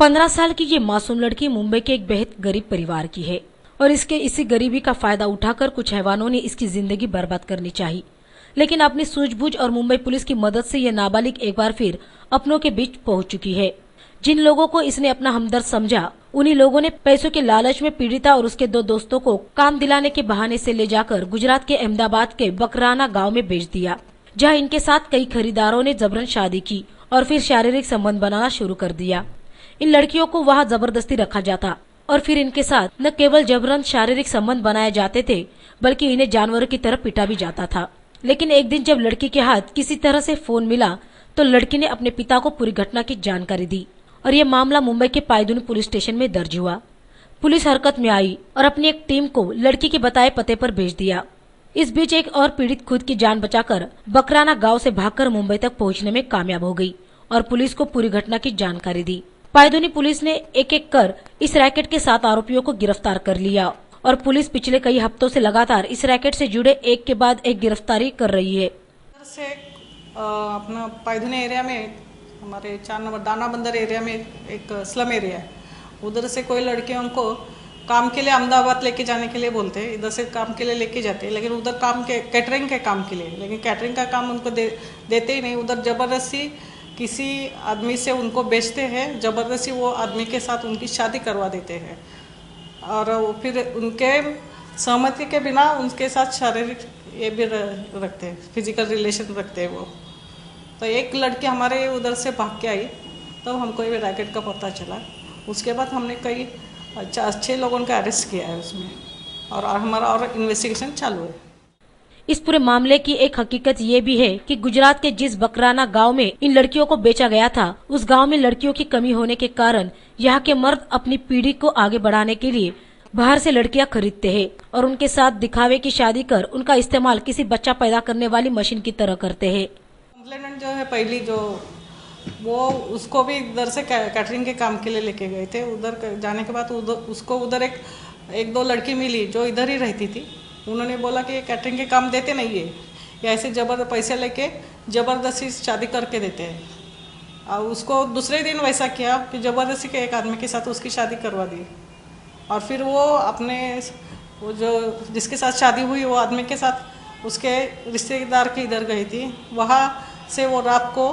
15 साल की ये मासूम लड़की मुंबई के एक बेहद गरीब परिवार की है और इसी गरीबी का फायदा उठाकर कुछ हैवानों ने इसकी जिंदगी बर्बाद करनी चाहिए। लेकिन अपनी सूझबूझ और मुंबई पुलिस की मदद से यह नाबालिग एक बार फिर अपनों के बीच पहुंच चुकी है। जिन लोगों को इसने अपना हमदर्द समझा, उन्हीं लोगों ने पैसों के लालच में पीड़िता और उसके 2 दोस्तों को काम दिलाने के बहाने से ले जाकर गुजरात के अहमदाबाद के बकराना गाँव में बेच दिया, जहाँ इनके साथ कई खरीदारों ने जबरन शादी की और फिर शारीरिक संबंध बनाना शुरू कर दिया। इन लड़कियों को वहाँ जबरदस्ती रखा जाता और फिर इनके साथ न केवल जबरन शारीरिक संबंध बनाए जाते थे, बल्कि इन्हें जानवरों की तरह पीटा भी जाता था। लेकिन एक दिन जब लड़की के हाथ किसी तरह से फोन मिला तो लड़की ने अपने पिता को पूरी घटना की जानकारी दी और ये मामला मुंबई के पायदुनी पुलिस स्टेशन में दर्ज हुआ। पुलिस हरकत में आई और अपनी एक टीम को लड़की के बताए पते पर भेज दिया। इस बीच एक और पीड़ित खुद की जान बचाकर बकराना गांव से भागकर मुंबई तक पहुंचने में कामयाब हो गई और पुलिस को पूरी घटना की जानकारी दी। पायदुनी पुलिस ने एक कर इस रैकेट के 7 आरोपियों को गिरफ्तार कर लिया और पुलिस पिछले कई हफ्तों से लगातार इस रैकेट से जुड़े एक के बाद एक गिरफ्तारी कर रही है। से अपना पायदुनी एरिया में हमारे 4 नंबर दाना बंदर एरिया में एक स्लम एरिया है, उधर से कोई लड़कियों को काम के लिए अहमदाबाद लेके जाने के लिए बोलते हैं। इधर से काम के लिए लेके जाते हैं, लेकिन उधर काम के कैटरिंग के काम के लिए, लेकिन कैटरिंग का काम उनको देते ही नहीं। उधर जबरदस्ती किसी आदमी से उनको बेचते हैं, जबरदस्ती वो आदमी के साथ उनकी शादी करवा देते हैं और फिर उनके सहमति के बिना उनके साथ शारीरिक ये भी रखते हैं, फिजिकल रिलेशन रखते हैं वो। तो एक लड़की हमारे उधर से भाग के आई, तब हमको ये रैकेट का पता चला। उसके बाद हमने कई 6 लोगों का अरेस्ट किया है उसमें और हमारा और इन्वेस्टिगेशन चालू है। इस पूरे मामले की एक हकीकत ये भी है कि गुजरात के जिस बकराना गांव में इन लड़कियों को बेचा गया था, उस गांव में लड़कियों की कमी होने के कारण यहाँ के मर्द अपनी पीढ़ी को आगे बढ़ाने के लिए बाहर से लड़कियां खरीदते हैं और उनके साथ दिखावे की शादी कर उनका इस्तेमाल किसी बच्चा पैदा करने वाली मशीन की तरह करते हैं। कंप्लेनेंट जो है पहली जो वो उसको भी इधर से कैटरिंग के काम के लिए लेके गए थे। उधर जाने के बाद उसको उधर एक 2 लड़की मिली जो इधर ही रहती थी। उन्होंने बोला कि कैटरिंग के काम देते नहीं है, या ऐसे पैसे लेके जबरदस्ती शादी करके देते हैं। और उसको दूसरे दिन वैसा किया कि जबरदस्ती के एक आदमी के साथ उसकी शादी करवा दी और फिर वो अपने वो जो जिसके साथ शादी हुई वो आदमी के साथ उसके रिश्तेदार के इधर गई थी, वहाँ से वो रात को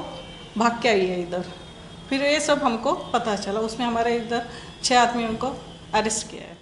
भाग के आई है इधर। फिर ये सब हमको पता चला, उसमें हमारे इधर 6 आदमियों को अरेस्ट किया है।